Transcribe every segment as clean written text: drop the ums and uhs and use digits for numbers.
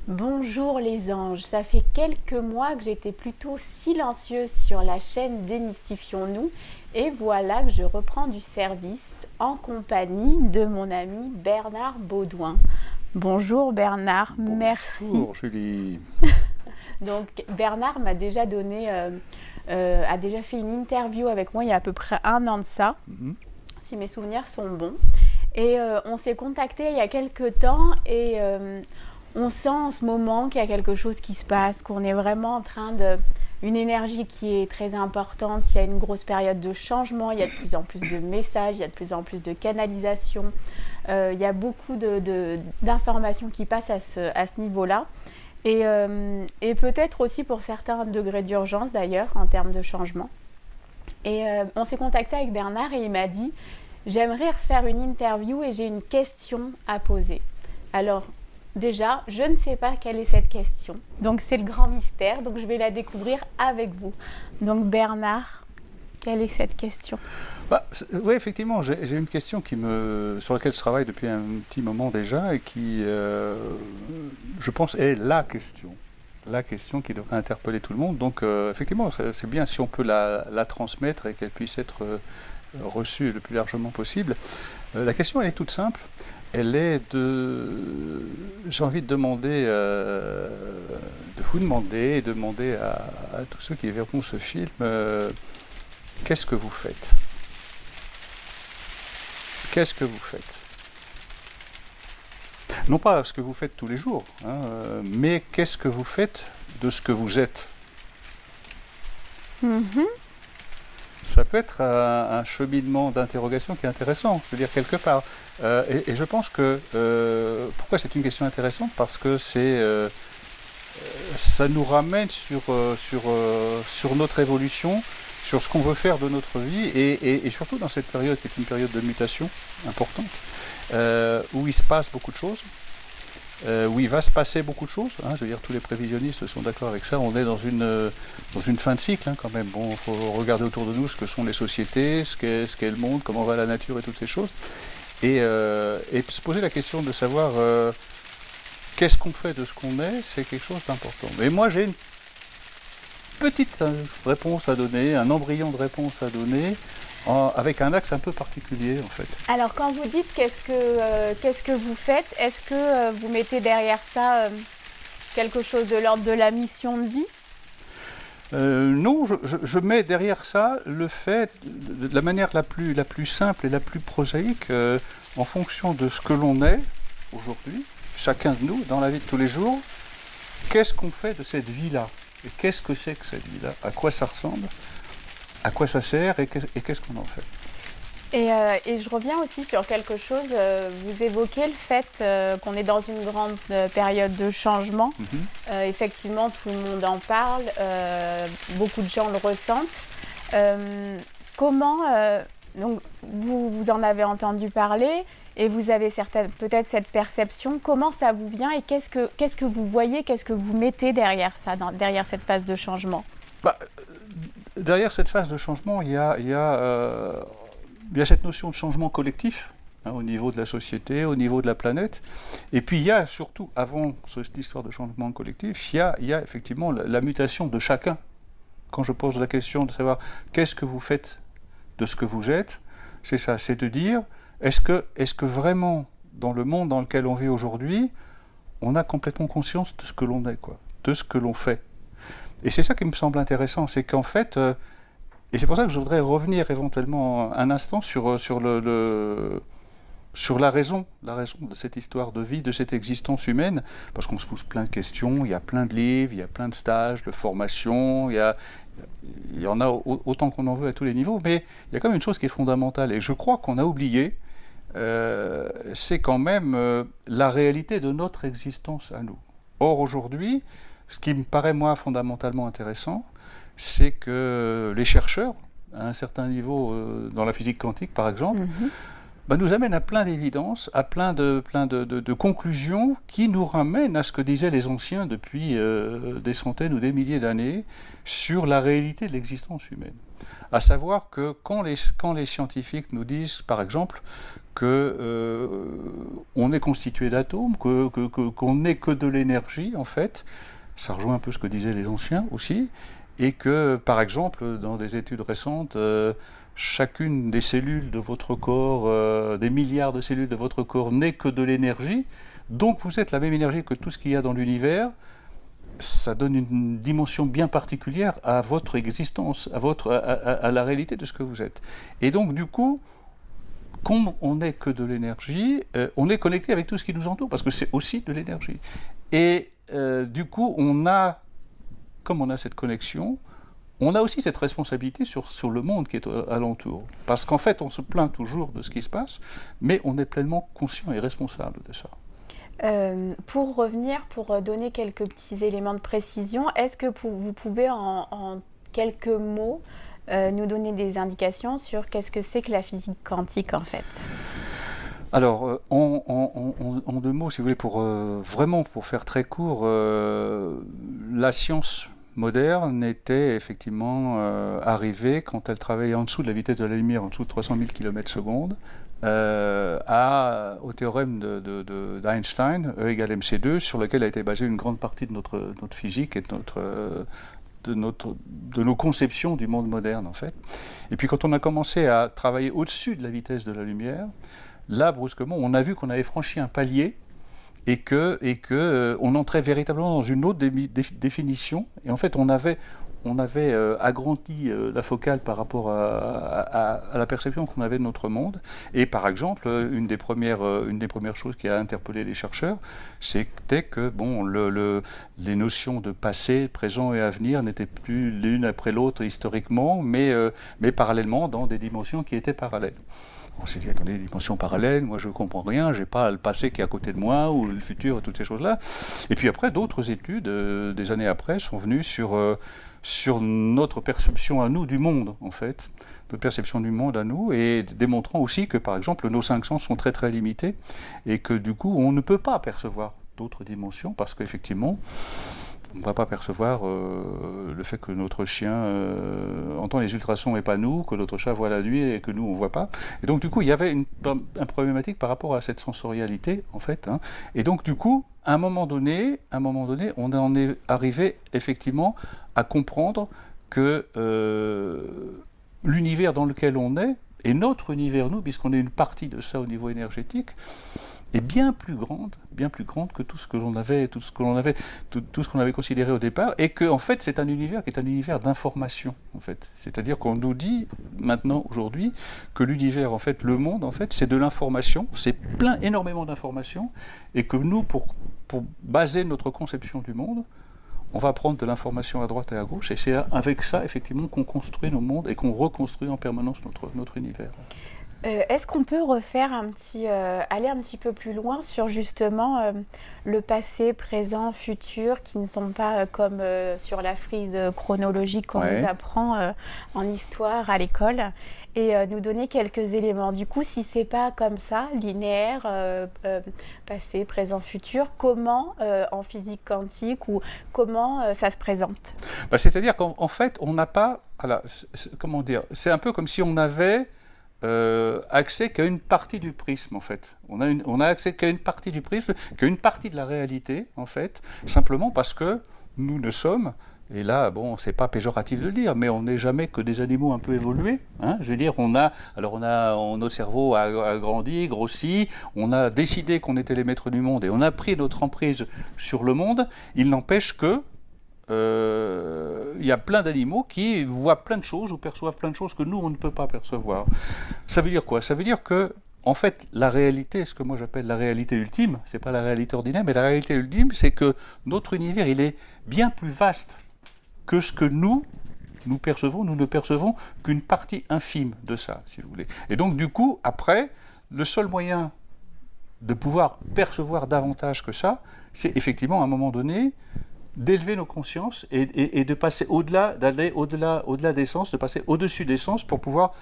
Bonjour les anges, ça fait quelques mois que j'étais plutôt silencieuse sur la chaîne Démystifions-nous et voilà que je reprends du service en compagnie de mon ami Bernard Baudouin. Bonjour Bernard, merci. Bonjour Julie. Donc Bernard m'a déjà donné, a déjà fait une interview avec moi il y a à peu près 1 an de ça, si mes souvenirs sont bons. Et on s'est contacté il y a quelques temps et on sent en ce moment qu'il y a quelque chose qui se passe, qu'on est vraiment en train de... Une énergie qui est très importante, il y a une grosse période de changement, il y a de plus en plus de messages, il y a de plus en plus de canalisation, il y a beaucoup d'informations qui passent à ce niveau-là. Et peut-être aussi pour certains degrés d'urgence d'ailleurs, en termes de changement. Et on s'est contacté avec Bernard et il m'a dit « J'aimerais refaire une interview et j'ai une question à poser. » Alors, déjà, je ne sais pas quelle est cette question. Donc, c'est le grand mystère. Donc, je vais la découvrir avec vous. Donc, Bernard, quelle est cette question? Oui, effectivement, j'ai une question sur laquelle je travaille depuis un petit moment déjà et qui, je pense, est la question qui devrait interpeller tout le monde. Donc, effectivement, c'est bien si on peut la transmettre et qu'elle puisse être reçue le plus largement possible. La question, elle est toute simple. Elle est j'ai envie de demander, de vous demander et demander à tous ceux qui verront ce film, qu'est-ce que vous faites? Qu'est-ce que vous faites? Non pas ce que vous faites tous les jours, hein, mais qu'est-ce que vous faites de ce que vous êtes? Ça peut être un cheminement d'interrogation qui est intéressant, je veux dire, quelque part. Et je pense que... pourquoi c'est une question intéressante? Parce que ça nous ramène sur notre évolution, sur ce qu'on veut faire de notre vie, et surtout dans cette période qui est une période de mutation importante, où il se passe beaucoup de choses, où il va se passer beaucoup de choses, hein, je veux dire, tous les prévisionnistes sont d'accord avec ça. On est dans une fin de cycle, hein, quand même. Bon, il faut regarder autour de nous ce que sont les sociétés, ce qu'est le monde, comment va la nature et toutes ces choses, et se poser la question de savoir qu'est-ce qu'on fait de ce qu'on est, c'est quelque chose d'important. Mais moi, j'ai une petite réponse à donner, un embryon de réponse à donner, avec un axe un peu particulier en fait. Alors quand vous dites qu'est-ce que vous faites, est-ce que vous mettez derrière ça quelque chose de l'ordre de la mission de vie? Non, je mets derrière ça le fait, de la manière la plus simple et la plus prosaïque, en fonction de ce que l'on est aujourd'hui, chacun de nous, dans la vie de tous les jours, qu'est-ce qu'on fait de cette vie-là? Et qu'est-ce que c'est que cette vie-là? À quoi ça ressemble? À quoi ça sert et qu'est-ce qu'on en fait? Et je reviens aussi sur quelque chose, vous évoquez le fait qu'on est dans une grande période de changement. Effectivement, tout le monde en parle, beaucoup de gens le ressentent. Donc vous en avez entendu parler et vous avez peut-être cette perception. Comment ça vous vient et qu'est-ce que vous voyez, qu'est-ce que vous mettez derrière ça, derrière cette phase de changement? Derrière cette phase de changement, il y a cette notion de changement collectif, hein, au niveau de la société, au niveau de la planète. Et puis il y a surtout, avant cette histoire de changement collectif, il y a effectivement la mutation de chacun. Quand je pose la question de savoir qu'est-ce que vous faites de ce que vous êtes, c'est ça, c'est de dire, est-ce que vraiment, dans le monde dans lequel on vit aujourd'hui, on a complètement conscience de ce que l'on est, quoi, de ce que l'on fait. Et c'est ça qui me semble intéressant, c'est qu'en fait, et c'est pour ça que je voudrais revenir éventuellement un instant sur la raison de cette histoire de vie, de cette existence humaine, parce qu'on se pose plein de questions, il y a plein de livres, il y a plein de stages, de formations, il y en a autant qu'on en veut à tous les niveaux, mais il y a quand même une chose qui est fondamentale, et je crois qu'on a oublié, c'est quand même la réalité de notre existence à nous. Or aujourd'hui, ce qui me paraît moi fondamentalement intéressant, c'est que les chercheurs, à un certain niveau dans la physique quantique par exemple, nous amènent à plein d'évidences, à plein de conclusions qui nous ramènent à ce que disaient les anciens depuis des centaines ou des milliers d'années sur la réalité de l'existence humaine. À savoir que quand les scientifiques nous disent, par exemple, qu'on est constitué d'atomes, qu'on n'est que de l'énergie, en fait, ça rejoint un peu ce que disaient les anciens aussi, et que, par exemple, dans des études récentes, chacune des cellules de votre corps, des milliards de cellules de votre corps, n'est que de l'énergie, donc vous êtes la même énergie que tout ce qu'il y a dans l'univers. Ça donne une dimension bien particulière à votre existence, à la réalité de ce que vous êtes. Et donc, du coup, comme on n'est que de l'énergie, on est connecté avec tout ce qui nous entoure, parce que c'est aussi de l'énergie. Et du coup, comme on a cette connexion, on a aussi cette responsabilité sur le monde qui est alentour. Parce qu'en fait, on se plaint toujours de ce qui se passe, mais on est pleinement conscient et responsable de ça. Pour revenir, pour donner quelques petits éléments de précision, est-ce que vous pouvez en quelques mots nous donner des indications sur qu'est-ce que c'est que la physique quantique en fait? Alors, en deux mots, si vous voulez, vraiment pour faire très court, la science moderne était effectivement arrivée quand elle travaillait en dessous de la vitesse de la lumière, en dessous de 300 000 km/s, au théorème d'Einstein, E égale mc2, sur lequel a été basée une grande partie de notre physique et de nos conceptions du monde moderne, en fait. Et puis quand on a commencé à travailler au-dessus de la vitesse de la lumière, là, brusquement, on a vu qu'on avait franchi un palier et que on entrait véritablement dans une autre définition. Et en fait, on avait agrandi la focale par rapport à la perception qu'on avait de notre monde. Et par exemple, une des premières choses qui a interpellé les chercheurs, c'était que les notions de passé, présent et avenir n'étaient plus l'une après l'autre historiquement, mais parallèlement dans des dimensions qui étaient parallèles. On s'est dit, attendez, des dimensions parallèles, moi je ne comprends rien, je n'ai pas le passé qui est à côté de moi, ou le futur, toutes ces choses-là. Et puis après, d'autres études, des années après, sont venues sur notre perception à nous du monde, en fait, notre perception du monde à nous, et démontrant aussi que, par exemple, nos 5 sens sont très très limités, et que du coup, on ne peut pas percevoir d'autres dimensions, parce qu'effectivement, on ne va pas percevoir le fait que notre chien entend les ultrasons et pas nous, que notre chat voit la nuit et que nous on ne voit pas. Et donc du coup il y avait une problématique par rapport à cette sensorialité en fait. Hein. Et donc du coup, à un moment donné, on en est arrivé effectivement à comprendre que l'univers dans lequel on est, et notre univers nous, puisqu'on est une partie de ça au niveau énergétique, est bien plus grande que tout ce que l'on avait considéré au départ, et que en fait c'est un univers qui est un univers d'information en fait. C'est-à-dire qu'on nous dit maintenant aujourd'hui que l'univers en fait, le monde en fait, c'est de l'information, c'est énormément d'informations, et que nous pour baser notre conception du monde, on va prendre de l'information à droite et à gauche, et c'est avec ça effectivement qu'on construit nos mondes et qu'on reconstruit en permanence notre univers. Est-ce qu'on peut refaire aller un petit peu plus loin sur justement le passé, présent, futur, qui ne sont pas comme sur la frise chronologique qu'on nous apprend en histoire à l'école, et nous donner quelques éléments. Du coup, si c'est pas comme ça, linéaire, passé, présent, futur, comment en physique quantique ou comment ça se présente? C'est-à-dire qu'en fait, on n'a pas, comment dire, c'est un peu comme si on avait accès qu'à une partie du prisme en fait. On a accès qu'à une partie du prisme, qu'à une partie de la réalité en fait, simplement parce que nous ne sommes, et là bon c'est pas péjoratif de le dire, mais on n'est jamais que des animaux un peu évolués. Hein, je veux dire, notre cerveau a grandi, grossi, on a décidé qu'on était les maîtres du monde et on a pris notre emprise sur le monde. Il n'empêche que y a plein d'animaux qui voient plein de choses ou perçoivent plein de choses que nous, on ne peut pas percevoir. Ça veut dire quoi? Ça veut dire que, en fait, la réalité, ce que moi j'appelle la réalité ultime, c'est pas la réalité ordinaire, mais la réalité ultime, c'est que notre univers, il est bien plus vaste que ce que nous percevons. Nous ne percevons qu'une partie infime de ça, si vous voulez. Et donc, du coup, après, le seul moyen de pouvoir percevoir davantage que ça, c'est effectivement, à un moment donné, d'élever nos consciences et de passer d'aller au-delà des sens, de passer au-dessus des sens pour pouvoir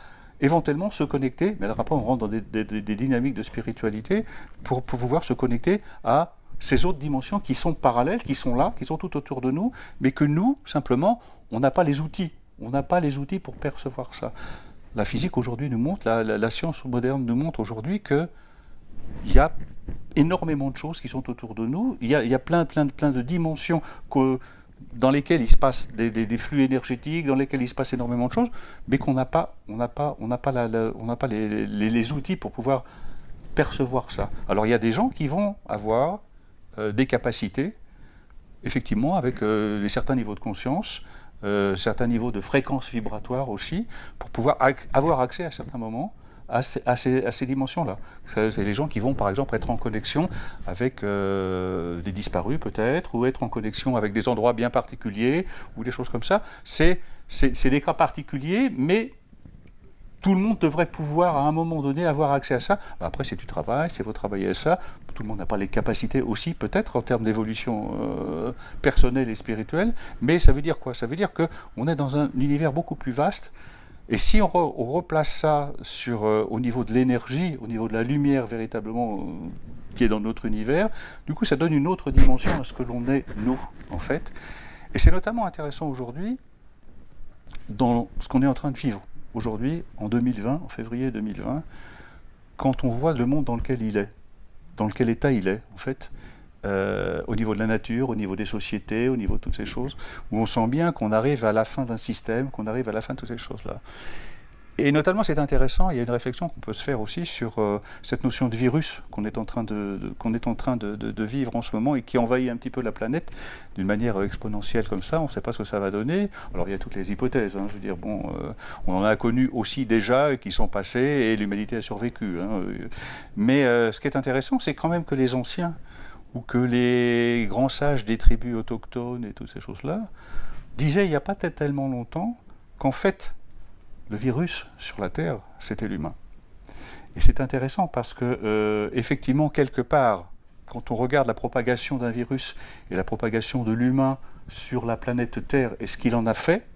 éventuellement se connecter, mais alors après on rentre dans des dynamiques de spiritualité, pour pouvoir se connecter à ces autres dimensions qui sont parallèles, qui sont là, qui sont tout autour de nous, mais que nous, simplement, on n'a pas les outils on n'a pas les outils pour percevoir ça. La physique aujourd'hui nous montre, la science moderne nous montre aujourd'hui qu'il y a énormément de choses qui sont autour de nous. Il y a plein de dimensions dans lesquelles il se passe des flux énergétiques, dans lesquelles il se passe énormément de choses, mais qu'on n'a pas les outils pour pouvoir percevoir ça. Alors il y a des gens qui vont avoir des capacités, effectivement, avec certains niveaux de conscience, certains niveaux de fréquence vibratoire aussi, pour pouvoir avoir accès à certains moments à ces dimensions-là. C'est les gens qui vont, par exemple, être en connexion avec des disparus, peut-être, ou être en connexion avec des endroits bien particuliers, ou des choses comme ça. C'est des cas particuliers, mais tout le monde devrait pouvoir, à un moment donné, avoir accès à ça. Après, c'est du travail, c'est faut travailler à ça. Tout le monde n'a pas les capacités aussi, peut-être, en termes d'évolution personnelle et spirituelle. Mais ça veut dire quoi? Ça veut dire qu'on est dans un univers beaucoup plus vaste. Et si on replace ça au niveau de l'énergie, au niveau de la lumière véritablement qui est dans notre univers, du coup ça donne une autre dimension à ce que l'on est, nous, en fait. Et c'est notamment intéressant aujourd'hui dans ce qu'on est en train de vivre. Aujourd'hui, en 2020, en février 2020, quand on voit le monde dans lequel il est, dans quel état il est, en fait, au niveau de la nature, au niveau des sociétés, au niveau de toutes ces choses, où on sent bien qu'on arrive à la fin d'un système, qu'on arrive à la fin de toutes ces choses-là. Et notamment, c'est intéressant, il y a une réflexion qu'on peut se faire aussi sur cette notion de virus qu'on est en train de vivre en ce moment et qui envahit un petit peu la planète d'une manière exponentielle comme ça. On ne sait pas ce que ça va donner. Alors, il y a toutes les hypothèses. Hein, je veux dire, bon, on en a connu aussi déjà qui sont passées et l'humanité a survécu. Hein. Mais ce qui est intéressant, c'est quand même que les anciens ou que les grands sages des tribus autochtones et toutes ces choses-là disaient il n'y a pas tellement longtemps qu'en fait, le virus sur la Terre, c'était l'humain. Et c'est intéressant parce que, effectivement, quelque part, quand on regarde la propagation d'un virus et la propagation de l'humain sur la planète Terre et ce qu'il en a fait,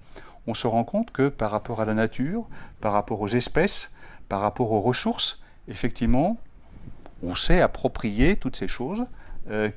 on se rend compte que par rapport à la nature, par rapport aux espèces, par rapport aux ressources, effectivement, on s'est approprié toutes ces choses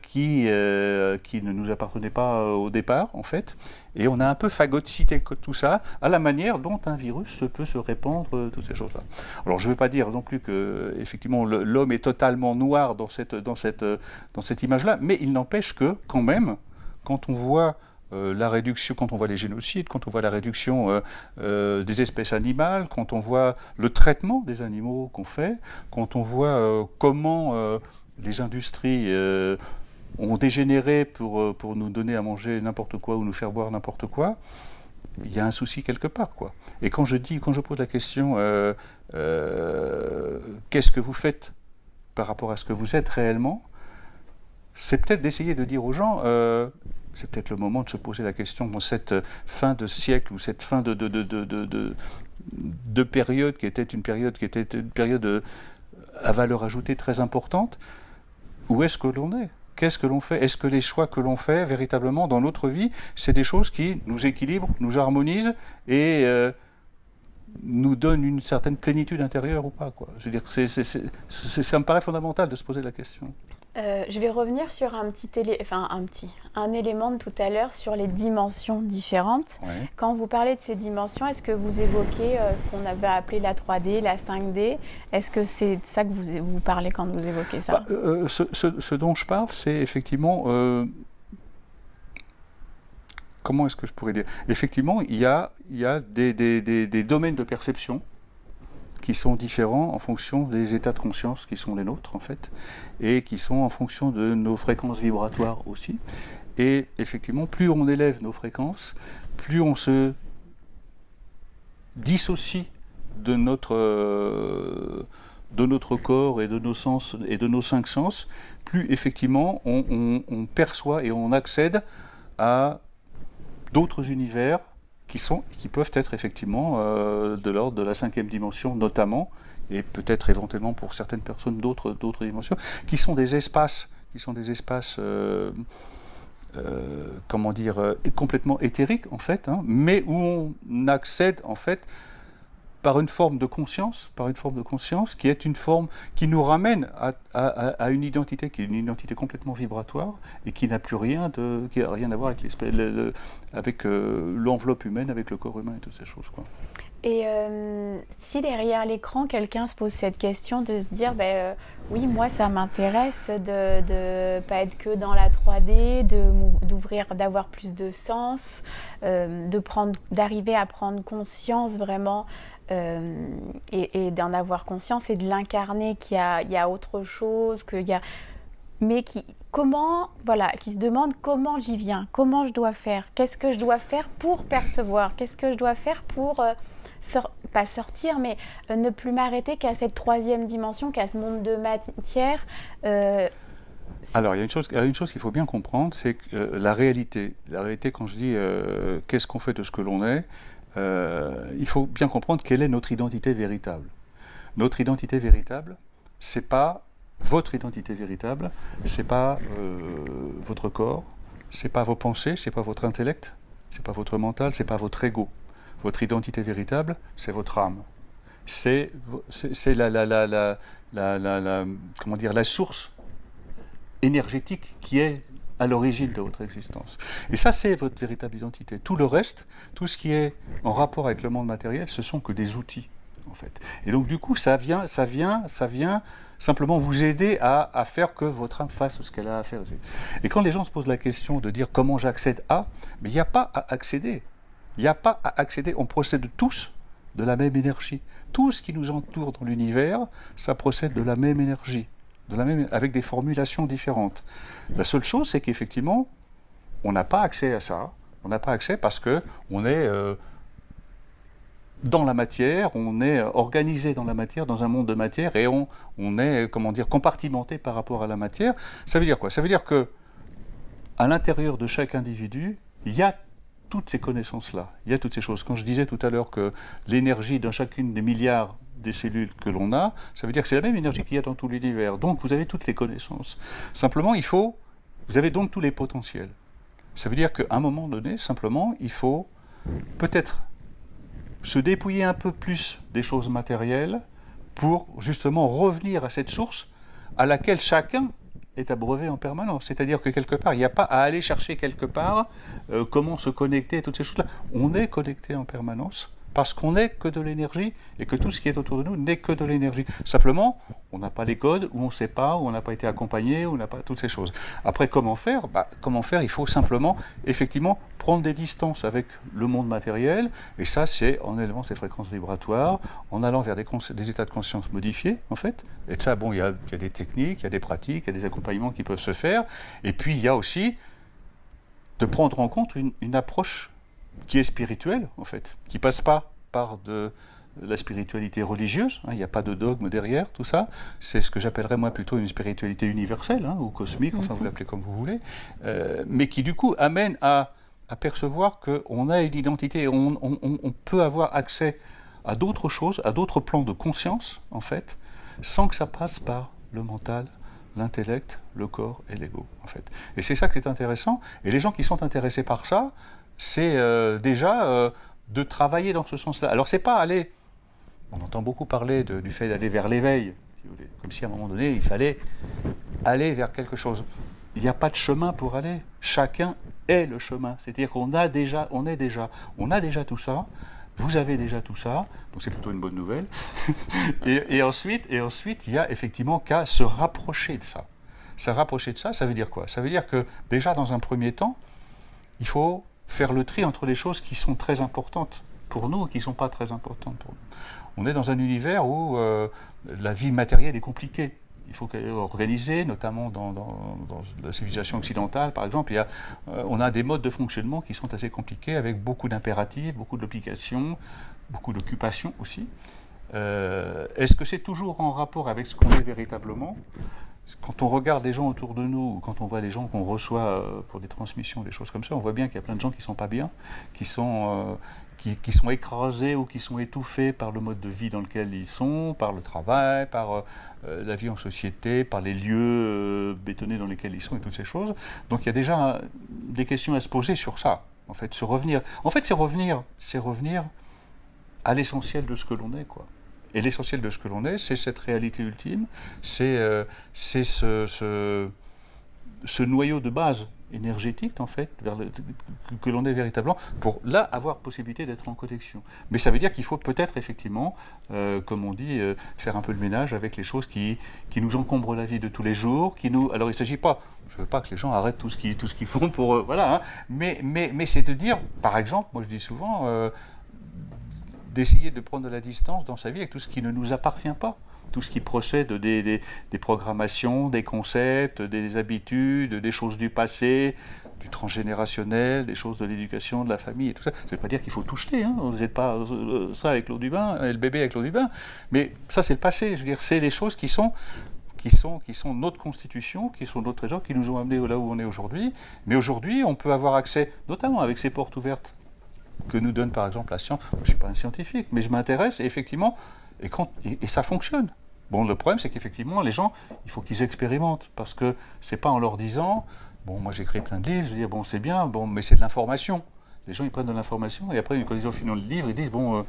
qui ne nous appartenaient pas au départ, en fait. Et on a un peu phagocyté tout ça à la manière dont un virus peut se répandre, toutes ces choses-là. Alors je ne veux pas dire non plus que effectivement l'homme est totalement noir dans cette image-là, mais il n'empêche que, quand même, quand on voit la réduction, quand on voit les génocides, quand on voit la réduction des espèces animales, quand on voit le traitement des animaux qu'on fait, quand on voit comment les industries ont dégénéré pour nous donner à manger n'importe quoi ou nous faire boire n'importe quoi, il y a un souci quelque part, quoi. Et quand je pose la question qu'est-ce que vous faites par rapport à ce que vous êtes réellement, c'est peut-être d'essayer de dire aux gens c'est peut-être le moment de se poser la question dans cette fin de siècle ou cette fin de période qui était une période à valeur ajoutée très importante. Où est-ce que l'on est? Qu'est-ce que l'on fait? Est-ce que les choix que l'on fait véritablement dans notre vie, c'est des choses qui nous équilibrent, nous harmonisent et nous donnent une certaine plénitude intérieure ou pas, quoi? Je veux dire, ça me paraît fondamental de se poser la question. Je vais revenir sur un élément de tout à l'heure sur les dimensions différentes. Ouais. Quand vous parlez de ces dimensions, est-ce que vous évoquez ce qu'on avait appelé la 3D, la 5D? Est-ce que c'est de ça que vous parlez quand vous évoquez ça? Ce dont je parle, c'est effectivement... comment est-ce que je pourrais dire? Effectivement, il y a des domaines de perception qui sont différents en fonction des états de conscience qui sont les nôtres, en fait, et qui sont en fonction de nos fréquences vibratoires aussi. Et effectivement, plus on élève nos fréquences, plus on se dissocie de notre corps et de nos sens et de nos 5 sens, plus effectivement on perçoit et on accède à d'autres univers qui peuvent être effectivement de l'ordre de la 5e dimension notamment, et peut-être éventuellement pour certaines personnes d'autres dimensions, qui sont des espaces comment dire, complètement éthériques en fait, hein, mais où on accède en fait par une forme de conscience, qui est une forme qui nous ramène à une identité qui est une identité complètement vibratoire et qui n'a plus rien à voir avec l'enveloppe humaine, avec le corps humain et toutes ces choses, quoi. Et si derrière l'écran, quelqu'un se pose cette question de se dire, oui, moi, ça m'intéresse de pas être que dans la 3D, d'ouvrir, d'avoir plus de sens, d'arriver à prendre conscience vraiment et d'en avoir conscience et de l'incarner, qu'il y a autre chose, mais qui se demande comment j'y viens, comment je dois faire, qu'est-ce que je dois faire pour percevoir, qu'est-ce que je dois faire pour... pas sortir, mais ne plus m'arrêter qu'à cette 3e dimension, qu'à ce monde de matière. Alors, il y a une chose qu'il faut bien comprendre, c'est que la réalité, quand je dis qu'est-ce qu'on fait de ce que l'on est, il faut bien comprendre quelle est notre identité véritable. Notre identité véritable, c'est pas votre identité véritable, c'est pas votre corps, c'est pas vos pensées, c'est pas votre intellect, c'est pas votre mental, c'est pas votre ego. Votre identité véritable, c'est votre âme. C'est la source énergétique qui est à l'origine de votre existence. Et ça, c'est votre véritable identité. Tout le reste, tout ce qui est en rapport avec le monde matériel, ce sont que des outils, en fait. Et donc, du coup, ça vient simplement vous aider à faire que votre âme fasse ce qu'elle a à faire. Et quand les gens se posent la question de dire comment j'accède à, mais il n'y a pas à accéder. Il n'y a pas à accéder, on procède tous de la même énergie. Tout ce qui nous entoure dans l'univers, ça procède de la même énergie, avec des formulations différentes. La seule chose, c'est qu'effectivement, on n'a pas accès à ça. On n'a pas accès parce qu'on est dans la matière, on est organisé dans la matière, dans un monde de matière, et on est, compartimenté par rapport à la matière. Ça veut dire quoi? Ça veut dire que à l'intérieur de chaque individu, il y a toutes ces connaissances-là, il y a toutes ces choses. Quand je disais tout à l'heure que l'énergie dans chacune des milliards des cellules que l'on a, ça veut dire que c'est la même énergie qu'il y a dans tout l'univers. Donc vous avez toutes les connaissances. Simplement, vous avez donc tous les potentiels. Ça veut dire qu'à un moment donné, simplement, il faut peut-être se dépouiller un peu plus des choses matérielles pour justement revenir à cette source à laquelle chacun est abreuvé en permanence. C'est-à-dire que quelque part, il n'y a pas à aller chercher quelque part comment se connecter, toutes ces choses-là. On est connecté en permanence parce qu'on n'est que de l'énergie et que tout ce qui est autour de nous n'est que de l'énergie. Simplement, on n'a pas les codes, ou on ne sait pas, ou on n'a pas été accompagné, ou on n'a pas toutes ces choses. Après, comment faire? Il faut simplement, effectivement, prendre des distances avec le monde matériel, et ça, c'est en élevant ses fréquences vibratoires, en allant vers des états de conscience modifiés, en fait. Et ça, bon, il y a des techniques, il y a des pratiques, il y a des accompagnements qui peuvent se faire, et puis il y a aussi de prendre en compte une approche qui est spirituelle, en fait, qui passe pas par de la spiritualité religieuse, il n'y a pas de dogme derrière, tout ça, c'est ce que j'appellerais moi plutôt une spiritualité universelle, ou cosmique, enfin vous l'appelez comme vous voulez, mais qui du coup amène à percevoir qu'on a une identité, on peut avoir accès à d'autres choses, à d'autres plans de conscience, en fait, sans que ça passe par le mental, l'intellect, le corps et l'ego, en fait. Et c'est ça qui est intéressant, et les gens qui sont intéressés par ça, c'est déjà de travailler dans ce sens-là. Alors c'est pas aller, on entend beaucoup parler du fait d'aller vers l'éveil, si vous voulez, comme si à un moment donné il fallait aller vers quelque chose. Il n'y a pas de chemin pour aller, chacun est le chemin, c'est-à-dire on a déjà tout ça, vous avez déjà tout ça, donc c'est plutôt une bonne nouvelle, et ensuite il y a effectivement qu'à se rapprocher de ça. Se rapprocher de ça, ça veut dire quoi? Ça veut dire que déjà dans un premier temps, il faut faire le tri entre les choses qui sont très importantes pour nous et qui ne sont pas très importantes pour nous. On est dans un univers où la vie matérielle est compliquée. Il faut qu'elle soit organisée, notamment dans la civilisation occidentale, par exemple. On a des modes de fonctionnement qui sont assez compliqués, avec beaucoup d'impératifs, beaucoup d'obligations, beaucoup d'occupations aussi. Est-ce que c'est toujours en rapport avec ce qu'on est véritablement ? Quand on regarde les gens autour de nous, ou quand on voit les gens qu'on reçoit pour des transmissions, des choses comme ça, on voit bien qu'il y a plein de gens qui ne sont pas bien, qui sont écrasés ou qui sont étouffés par le mode de vie dans lequel ils sont, par le travail, par la vie en société, par les lieux bétonnés dans lesquels ils sont et toutes ces choses. Donc il y a déjà des questions à se poser sur ça, en fait, se revenir. En fait, c'est revenir à l'essentiel de ce que l'on est, quoi. Et l'essentiel de ce que l'on est, c'est cette réalité ultime, c'est ce noyau de base énergétique, en fait, que l'on est véritablement, pour là avoir possibilité d'être en connexion. Mais ça veut dire qu'il faut peut-être effectivement, comme on dit, faire un peu le ménage avec les choses qui nous encombrent la vie de tous les jours, alors il ne s'agit pas, je ne veux pas que les gens arrêtent tout ce qu'ils font pour... voilà, hein, mais c'est de dire, par exemple, moi je dis souvent, d'essayer de prendre de la distance dans sa vie avec tout ce qui ne nous appartient pas. Tout ce qui procède des programmations, des concepts, des habitudes, des choses du passé, du transgénérationnel, des choses de l'éducation, de la famille et tout ça. Ça ne veut pas dire qu'il faut tout jeter, hein. On ne jette pas ça avec l'eau du bain, et le bébé avec l'eau du bain. Mais ça, c'est le passé. Je veux dire, c'est les choses qui sont notre constitution, qui sont notre trésor, qui nous ont amenés là où on est aujourd'hui. Mais aujourd'hui, on peut avoir accès, notamment avec ces portes ouvertes que nous donne par exemple la science. Je ne suis pas un scientifique, mais je m'intéresse et effectivement, et ça fonctionne. Bon, le problème, c'est qu'effectivement, les gens, il faut qu'ils expérimentent, parce que c'est pas en leur disant, bon, moi j'écris plein de livres, je veux dire, bon, c'est bien, bon, mais c'est de l'information. Les gens, ils prennent de l'information, et après, quand ils ont fini le livre, ils disent, bon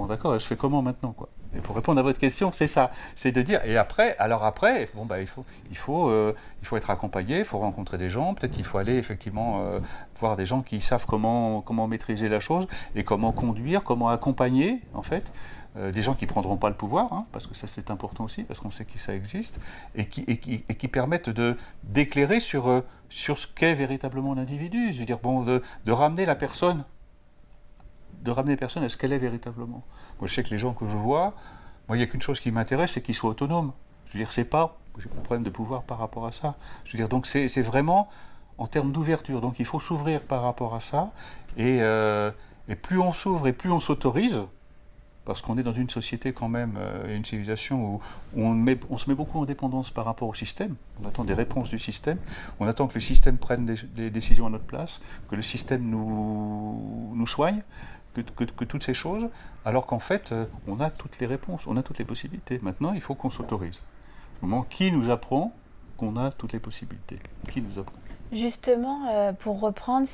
d'accord, je fais comment maintenant, quoi. Et pour répondre à votre question, c'est ça, c'est de dire, et après, bon, bah, il faut être accompagné, il faut rencontrer des gens, peut-être qu'il faut aller effectivement voir des gens qui savent comment maîtriser la chose, et comment conduire, comment accompagner, en fait, des gens qui ne prendront pas le pouvoir, hein, parce que ça c'est important aussi, parce qu'on sait que ça existe, et qui permettent d'éclairer sur ce qu'est véritablement l'individu. Je veux dire, bon, de ramener la personne, à ce qu'elle est véritablement. Moi je sais que les gens que je vois, moi il n'y a qu'une chose qui m'intéresse, c'est qu'ils soient autonomes. Je veux dire, j'ai pas de problème de pouvoir par rapport à ça. Je veux dire, donc c'est vraiment en termes d'ouverture. Donc il faut s'ouvrir par rapport à ça, et plus on s'ouvre et plus on s'autorise, parce qu'on est dans une société quand même, une civilisation où on se met beaucoup en dépendance par rapport au système. On attend des réponses du système, on attend que le système prenne des décisions à notre place, que le système nous soigne, que toutes ces choses, alors qu'en fait, on a toutes les réponses, on a toutes les possibilités. Maintenant, il faut qu'on s'autorise. Au moment, qui nous apprend qu'on a toutes les possibilités? Qui nous apprend? Justement, pour reprendre,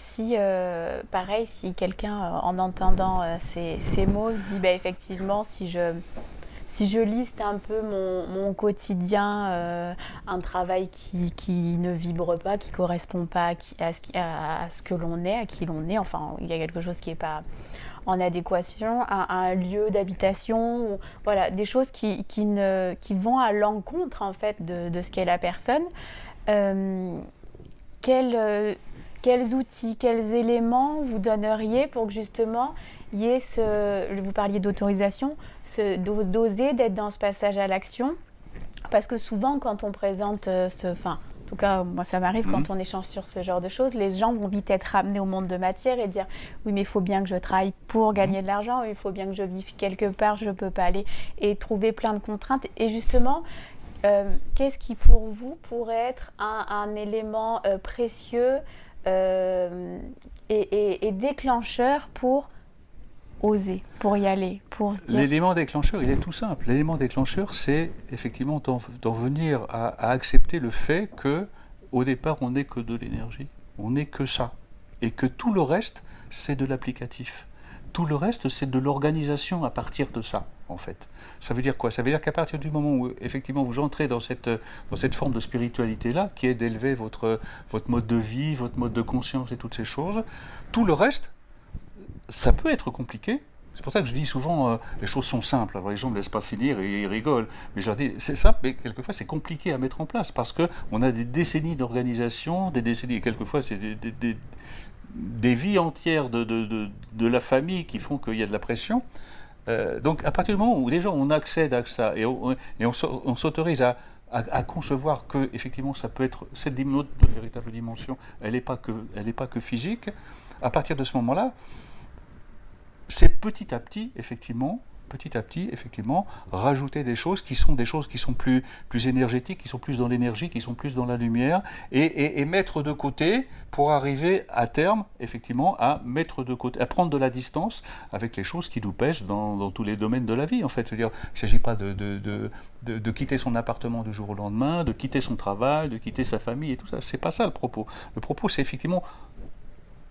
pareil, si quelqu'un, en entendant ces mots, se dit, bah, effectivement, si je liste un peu mon quotidien, un travail qui ne vibre pas, qui ne correspond pas à ce que l'on est, à qui l'on est, enfin, il y a quelque chose qui n'est pas en adéquation, un lieu d'habitation, voilà, des choses qui vont à l'encontre, en fait, de ce qu'est la personne. Quels outils, quels éléments vous donneriez pour que justement il y ait vous parliez d'autorisation, d'oser, d'être dans ce passage à l'action? Parce que souvent quand on présente en tout cas moi ça m'arrive quand on échange sur ce genre de choses, les gens vont vite être ramenés au monde de matière et dire oui mais il faut bien que je travaille pour gagner de l'argent, il faut bien que je vive quelque part, je ne peux pas aller, et trouver plein de contraintes. Et justement, qu'est-ce qui pour vous pourrait être un élément précieux et déclencheur pour oser, pour y aller, pour se dire... L'élément déclencheur, il est tout simple. L'élément déclencheur, c'est effectivement d'en venir à accepter le fait qu'au départ, on n'est que de l'énergie. On n'est que ça. Et que tout le reste, c'est de l'applicatif. Tout le reste, c'est de l'organisation à partir de ça, en fait. Ça veut dire quoi? Ça veut dire qu'à partir du moment où, effectivement, vous entrez dans cette forme de spiritualité-là, qui est d'élever votre mode de vie, votre mode de conscience et toutes ces choses, tout le reste, ça peut être compliqué. C'est pour ça que je dis souvent, les choses sont simples. Alors les gens ne me laissent pas finir et ils rigolent. Mais je leur dis, c'est simple, mais quelquefois c'est compliqué à mettre en place, parce qu'on a des décennies d'organisation, des décennies, et quelquefois c'est des vies entières de la famille qui font qu'il y a de la pression. Donc à partir du moment où déjà on accède à ça et on s'autorise à concevoir que effectivement ça peut être cette véritable dimension, elle n'est pas que physique, à partir de ce moment-là, c'est petit à petit effectivement rajouter des choses qui sont plus énergétiques, qui sont plus dans l'énergie, qui sont plus dans la lumière, et mettre de côté pour arriver à terme, effectivement, à mettre de côté, à prendre de la distance avec les choses qui nous pèsent dans tous les domaines de la vie, en fait. C'est-à-dire, il ne s'agit pas de quitter son appartement du jour au lendemain, de quitter son travail, de quitter sa famille et tout ça. C'est pas ça le propos. Le propos, c'est effectivement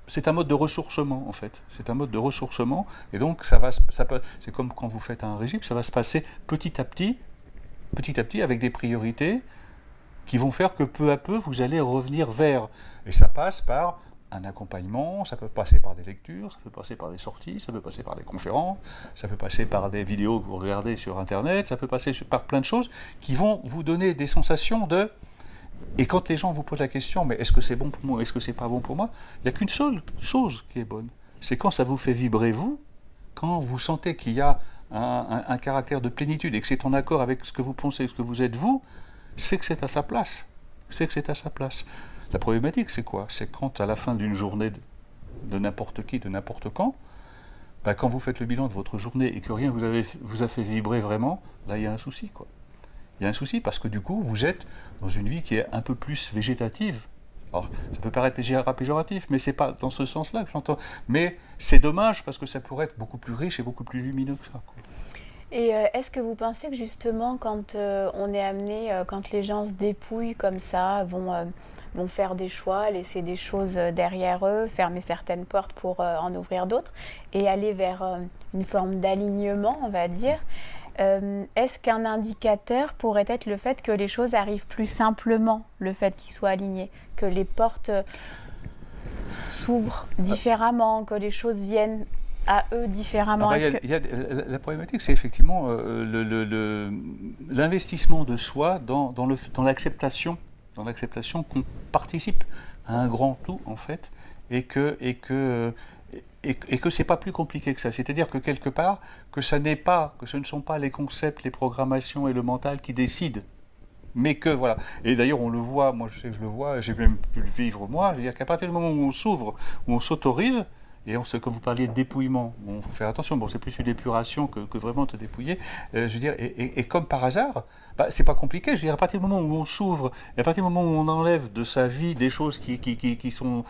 c'est un mode de ressourcement, en fait. C'est un mode de ressourcement. Et donc, c'est comme quand vous faites un régime, ça va se passer petit à petit, avec des priorités qui vont faire que peu à peu, vous allez revenir vers. Et ça passe par un accompagnement, ça peut passer par des lectures, ça peut passer par des sorties, ça peut passer par des conférences, ça peut passer par des vidéos que vous regardez sur Internet, ça peut passer par plein de choses qui vont vous donner des sensations de... Et quand les gens vous posent la question, mais est-ce que c'est bon pour moi, est-ce que c'est pas bon pour moi, il n'y a qu'une seule chose qui est bonne. C'est quand ça vous fait vibrer vous, quand vous sentez qu'il y a un caractère de plénitude et que c'est en accord avec ce que vous pensez, ce que vous êtes vous, c'est que c'est à sa place. C'est que c'est à sa place. La problématique, c'est quoi? C'est quand à la fin d'une journée de n'importe qui, de n'importe quand, ben, quand vous faites le bilan de votre journée et que rien vous a fait vibrer vraiment, là il y a un souci, quoi. Il y a un souci parce que du coup, vous êtes dans une vie qui est un peu plus végétative. Alors, ça peut paraître péjoratif, mais c'est pas dans ce sens-là que j'entends. Mais c'est dommage parce que ça pourrait être beaucoup plus riche et beaucoup plus lumineux que ça, quoi. Et est-ce que vous pensez que justement, quand on est amené, quand les gens se dépouillent comme ça, vont faire des choix, laisser des choses derrière eux, fermer certaines portes pour en ouvrir d'autres, et aller vers une forme d'alignement, on va dire, est-ce qu'un indicateur pourrait être le fait que les choses arrivent plus simplement, le fait qu'ils soient alignés, que les portes s'ouvrent différemment, que les choses viennent à eux différemment? La problématique, c'est effectivement l'investissement de soi dans l'acceptation qu'on participe à un grand tout, en fait, et que c'est pas plus compliqué que ça. C'est-à-dire que quelque part, que ce ne sont pas les concepts, les programmations et le mental qui décident, mais que voilà. Et d'ailleurs, on le voit, moi je sais que je le vois, j'ai même pu le vivre moi, je veux dire qu'à partir du moment où on s'ouvre, où on s'autorise, et comme vous parliez de dépouillement, il faut faire attention, bon, c'est plus une épuration que vraiment te dépouiller, je veux dire, et comme par hasard, bah, c'est pas compliqué, je veux dire, à partir du moment où on s'ouvre, et à partir du moment où on enlève de sa vie des choses qui sont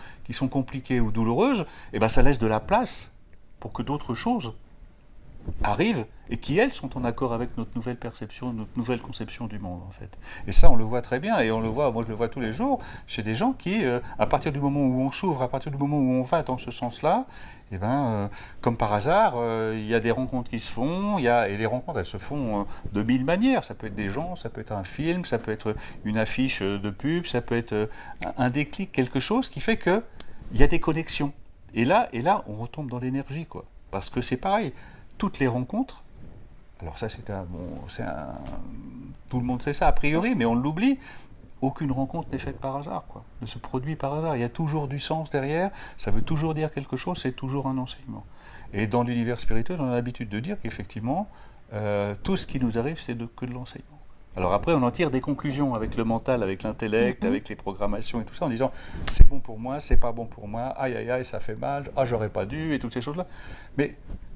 compliquées ou douloureuses, et ben ça laisse de la place pour que d'autres choses arrivent et qui, elles, sont en accord avec notre nouvelle perception, notre nouvelle conception du monde, en fait. Et ça, on le voit très bien, et on le voit, moi je le vois tous les jours, chez des gens qui, à partir du moment où on s'ouvre, à partir du moment où on va dans ce sens-là, et ben, comme par hasard, il y a des rencontres qui se font, et les rencontres, elles se font de mille manières. Ça peut être des gens, ça peut être un film, ça peut être une affiche de pub, ça peut être un déclic, quelque chose qui fait qu'il y a des connexions. Et là, on retombe dans l'énergie, quoi. Parce que c'est pareil. Toutes les rencontres, alors ça tout le monde sait ça a priori, mais on l'oublie, aucune rencontre n'est faite par hasard, quoi, ne se produit par hasard, il y a toujours du sens derrière, ça veut toujours dire quelque chose, c'est toujours un enseignement. Et dans l'univers spirituel, on a l'habitude de dire qu'effectivement, tout ce qui nous arrive, c'est que de l'enseignement. Alors après, on en tire des conclusions avec le mental, avec l'intellect, avec les programmations et tout ça, en disant c'est bon pour moi, c'est pas bon pour moi, aïe aïe aïe, ça fait mal, ah j'aurais pas dû, et toutes ces choses-là. Mais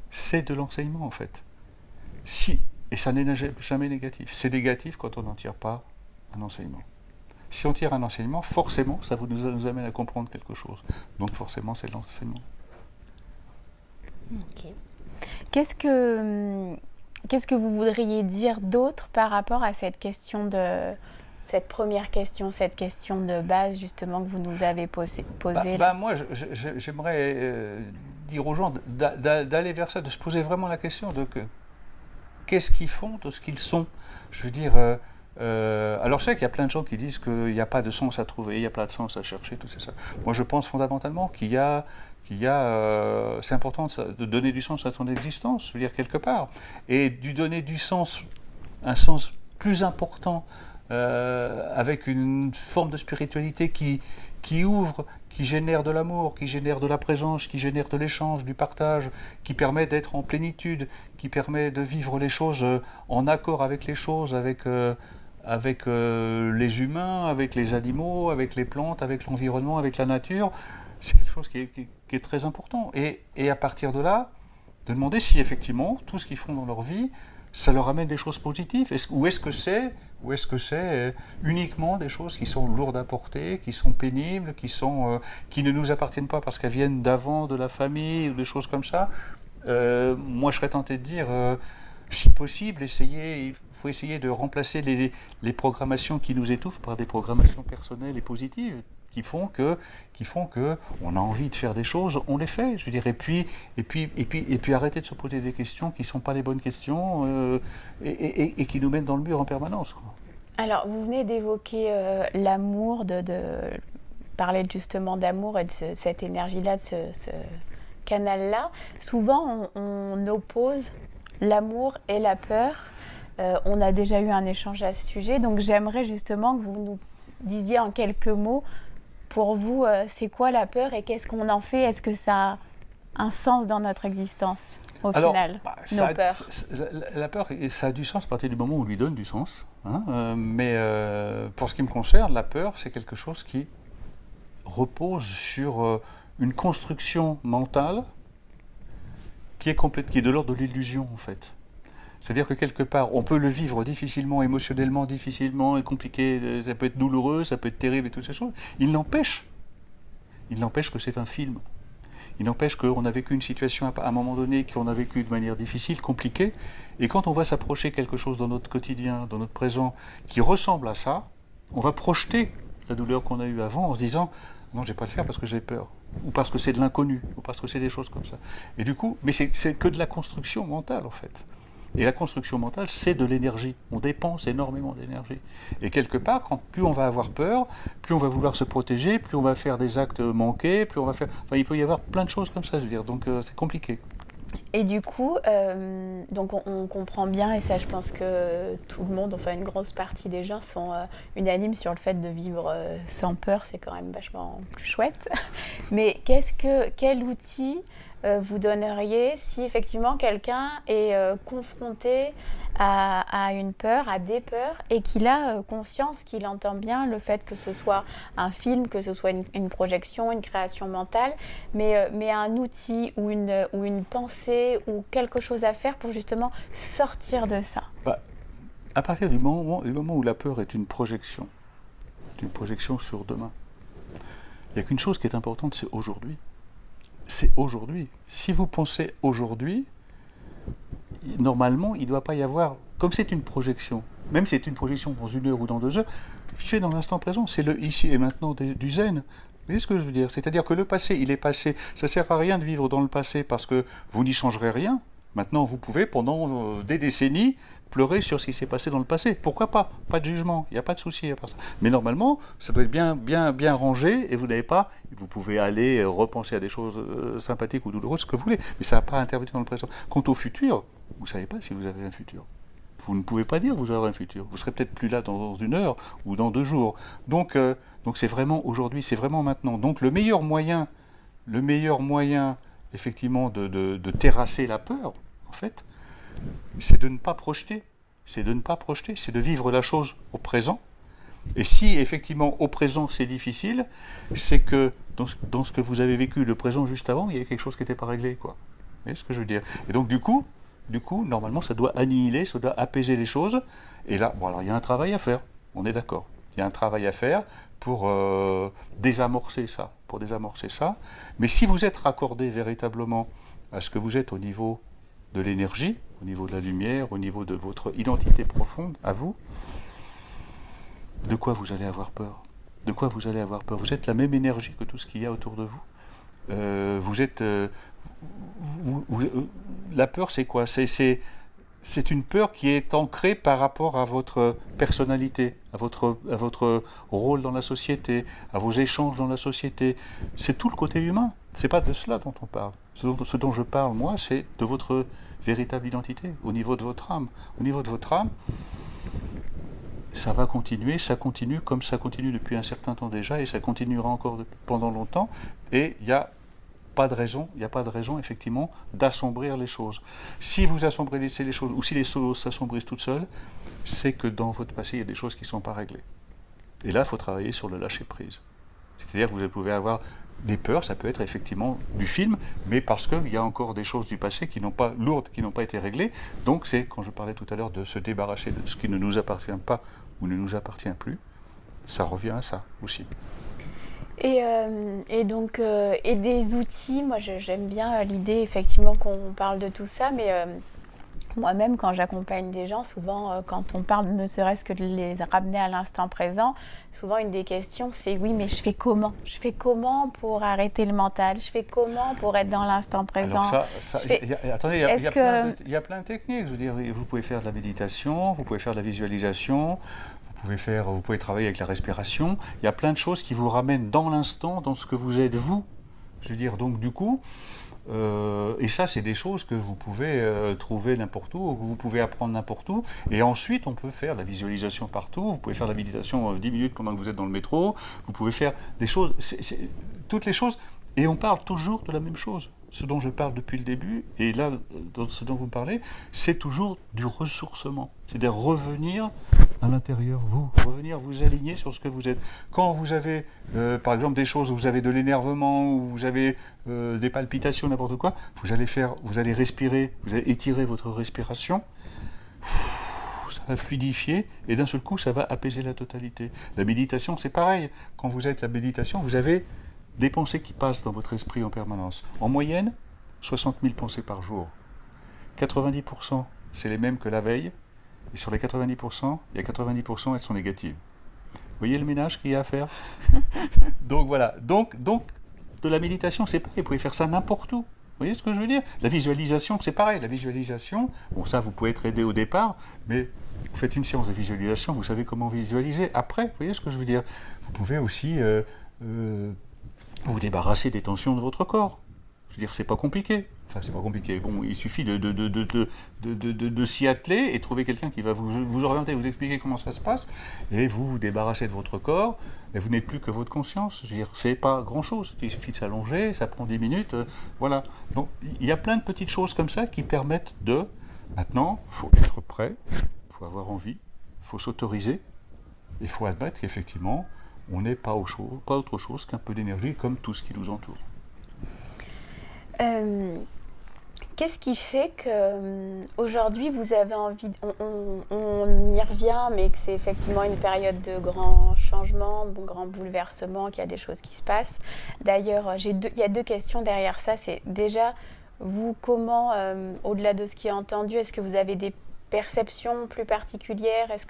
c'est de l'enseignement, en fait. Et ça n'est jamais négatif. C'est négatif quand on n'en tire pas un enseignement. Si on tire un enseignement, forcément, ça nous amène à comprendre quelque chose. Donc forcément, c'est de l'enseignement. Ok. Qu'est-ce que vous voudriez dire d'autre par rapport à cette question cette première question, cette question de base, justement, que vous nous avez posée? Moi, j'aimerais dire aux gens d'aller vers ça, de se poser vraiment la question de qu'est-ce qu'ils font de ce qu'ils sont. Je veux dire, alors je sais qu'il y a plein de gens qui disent qu'il n'y a pas de sens à trouver, il n'y a pas de sens à chercher, tout ça. Moi, je pense fondamentalement c'est important de donner du sens à son existence, je veux dire, quelque part, et de donner du sens, un sens plus important, avec une forme de spiritualité qui ouvre, qui génère de l'amour, qui génère de la présence, qui génère de l'échange, du partage, qui permet d'être en plénitude, qui permet de vivre les choses en accord avec les choses, avec les humains, avec les animaux, avec les plantes, avec l'environnement, avec la nature. C'est quelque chose qui est très important. Et à partir de là, de demander si effectivement, tout ce qu'ils font dans leur vie, ça leur amène des choses positives. Ou est-ce que c'est uniquement des choses qui sont lourdes à porter, qui sont pénibles, qui ne nous appartiennent pas parce qu'elles viennent d'avant, de la famille, ou des choses comme ça. Moi, je serais tenté de dire, si possible, il faut essayer de remplacer les programmations qui nous étouffent par des programmations personnelles et positives, qui font que on a envie de faire des choses, on les fait, je veux dire, et puis arrêter de se poser des questions qui ne sont pas les bonnes questions et qui nous mettent dans le mur en permanence, quoi. Alors, vous venez d'évoquer l'amour, de parler justement d'amour et de cette énergie-là, de ce canal-là. Souvent, on oppose l'amour et la peur. On a déjà eu un échange à ce sujet, donc j'aimerais justement que vous nous disiez en quelques mots, pour vous, c'est quoi la peur et qu'est-ce qu'on en fait? Est-ce que ça a un sens dans notre existence, au final, nos peurs? La peur, ça a du sens à partir du moment où on lui donne du sens. Hein, mais pour ce qui me concerne, la peur, c'est quelque chose qui repose sur une construction mentale qui est de l'ordre de l'illusion, en fait. C'est-à-dire que quelque part, on peut le vivre difficilement, émotionnellement, difficilement et compliqué, ça peut être douloureux, ça peut être terrible et toutes ces choses. Il n'empêche que c'est un film. Il n'empêche qu'on a vécu une situation à un moment donné qu'on a vécu de manière difficile, compliquée, et quand on va s'approcher quelque chose dans notre quotidien, dans notre présent, qui ressemble à ça, on va projeter la douleur qu'on a eue avant en se disant « non, je ne vais pas le faire parce que j'ai peur », ou parce que c'est de l'inconnu, ou parce que c'est des choses comme ça. Et du coup, mais c'est que de la construction mentale, en fait. Et la construction mentale, c'est de l'énergie. On dépense énormément d'énergie. Et quelque part, plus on va avoir peur, plus on va vouloir se protéger, plus on va faire des actes manqués, plus on va faire... Enfin, il peut y avoir plein de choses comme ça, je veux dire. Donc, c'est compliqué. Et du coup, donc on comprend bien, et ça je pense que tout le monde, enfin une grosse partie des gens sont unanimes sur le fait de vivre sans peur, c'est quand même vachement plus chouette. Mais quel outil vous donneriez si effectivement quelqu'un est confronté à une peur, à des peurs, et qu'il a conscience, qu'il entend bien le fait que ce soit un film, que ce soit une projection, une création mentale, mais un outil ou une pensée ou quelque chose à faire pour justement sortir de ça? À partir du moment où la peur est une projection sur demain, il n'y a qu'une chose qui est importante, c'est aujourd'hui. C'est aujourd'hui. Si vous pensez aujourd'hui, normalement, il ne doit pas y avoir... Comme c'est une projection, même si c'est une projection dans 1 heure ou dans 2 heures, vivez dans l'instant présent. C'est le ici et maintenant du zen. Vous voyez ce que je veux dire? C'est-à-dire que le passé, il est passé. Ça ne sert à rien de vivre dans le passé parce que vous n'y changerez rien. Maintenant, vous pouvez, pendant des décennies, pleurer sur ce qui s'est passé dans le passé. Pourquoi pas? Pas de jugement, il n'y a pas de souci à part ça. Mais normalement, ça doit être bien rangé et vous pouvez aller repenser à des choses sympathiques ou douloureuses, ce que vous voulez. Mais ça ne va pas intervenir dans le présent. Quant au futur, vous ne savez pas si vous avez un futur. Vous ne pouvez pas dire que vous aurez un futur. Vous serez peut-être plus là dans 1 heure ou dans 2 jours. Donc c'est vraiment aujourd'hui, c'est vraiment maintenant. Donc le meilleur moyen effectivement de terrasser la peur, en fait, c'est de ne pas projeter, c'est de vivre la chose au présent. Et si effectivement au présent c'est difficile, c'est que dans ce que vous avez vécu le présent juste avant, il y avait quelque chose qui n'était pas réglé, quoi. Vous voyez ce que je veux dire? Et donc du coup, normalement ça doit annihiler, ça doit apaiser les choses. Et là, bon alors il y a un travail à faire, on est d'accord. Il y a un travail à faire pour désamorcer ça, Mais si vous êtes raccordé véritablement à ce que vous êtes au niveau de l'énergie, au niveau de la lumière, au niveau de votre identité profonde, à vous, de quoi vous allez avoir peur? De quoi vous allez avoir peur? Vous êtes la même énergie que tout ce qu'il y a autour de vous. La peur, c'est quoi? C'est une peur qui est ancrée par rapport à votre personnalité, à votre rôle dans la société, à vos échanges dans la société. C'est tout le côté humain. C'est pas de cela dont on parle. Ce dont je parle, moi, c'est de votre véritable identité, au niveau de votre âme. Au niveau de votre âme, ça va continuer, ça continue comme ça continue depuis un certain temps déjà, et ça continuera encore pendant longtemps. Et il n'y a pas de raison, effectivement, d'assombrir les choses. Si vous assombrissez les choses, ou si les choses s'assombrissent toutes seules, c'est que dans votre passé, il y a des choses qui ne sont pas réglées. Et là, il faut travailler sur le lâcher-prise. C'est-à-dire que vous pouvez avoir des peurs, ça peut être effectivement du film, mais parce qu'il y a encore des choses du passé qui n'ont pas été réglées. Donc c'est, quand je parlais tout à l'heure de se débarrasser de ce qui ne nous appartient pas ou ne nous appartient plus, ça revient à ça aussi. Et donc, des outils, moi j'aime bien l'idée effectivement qu'on parle de tout ça, mais Moi-même, quand j'accompagne des gens, souvent, quand on parle ne serait-ce que de les ramener à l'instant présent, souvent une des questions, c'est oui, mais je fais comment? Je fais comment pour arrêter le mental? Je fais comment pour être dans l'instant présent? Alors attendez, il y a plein de techniques. Je veux dire, vous pouvez faire de la méditation, vous pouvez faire de la visualisation, vous pouvez travailler avec la respiration. Il y a plein de choses qui vous ramènent dans l'instant, dans ce que vous êtes vous. Je veux dire, donc du coup, et ça, c'est des choses que vous pouvez trouver n'importe où, que vous pouvez apprendre n'importe où. Et ensuite, on peut faire de la visualisation partout. Vous pouvez faire de la méditation 10 minutes pendant que vous êtes dans le métro. Vous pouvez faire des choses, toutes les choses. Et on parle toujours de la même chose. Ce dont je parle depuis le début, et là, ce dont vous parlez, c'est toujours du ressourcement. C'est-à-dire revenir à l'intérieur, revenir vous aligner sur ce que vous êtes. Quand vous avez, par exemple, des choses où vous avez de l'énervement, où vous avez des palpitations, n'importe quoi, vous allez respirer, vous allez étirer votre respiration, ça va fluidifier, et d'un seul coup, ça va apaiser la totalité. La méditation, c'est pareil. Quand vous êtes la méditation, vous avez des pensées qui passent dans votre esprit en permanence. En moyenne, 60 000 pensées par jour. 90%, c'est les mêmes que la veille. Et sur les 90%, il y a 90%, elles sont négatives. Vous voyez le ménage qu'il y a à faire? Donc voilà. Donc, de la méditation, c'est pareil. Vous pouvez faire ça n'importe où. Vous voyez ce que je veux dire? La visualisation, c'est pareil. La visualisation, bon, ça, vous pouvez être aidé au départ, mais vous faites une séance de visualisation, vous savez comment visualiser après. Vous voyez ce que je veux dire? Vous pouvez aussi vous débarrasser des tensions de votre corps. Je veux dire, c'est pas compliqué. Enfin, c'est pas compliqué. Bon, il suffit de s'y atteler et trouver quelqu'un qui va vous orienter, vous expliquer comment ça se passe, et vous vous débarrassez de votre corps, et vous n'êtes plus que votre conscience. Je veux dire, c'est pas grand-chose. Il suffit de s'allonger, ça prend 10 minutes, voilà. Donc, il y a plein de petites choses comme ça qui permettent de... Maintenant, il faut être prêt, il faut avoir envie, il faut s'autoriser, il faut admettre qu'effectivement, on n'est pas autre chose qu'un peu d'énergie, comme tout ce qui nous entoure. Qu'est-ce qui fait qu'aujourd'hui vous avez envie, on y revient, mais que c'est effectivement une période de grands changements, de grands bouleversements, qu'il y a des choses qui se passent. D'ailleurs, il y a deux questions derrière ça. C'est déjà, vous, comment, au-delà de ce qui est entendu, est-ce que vous avez des perceptions plus particulières? Est-ce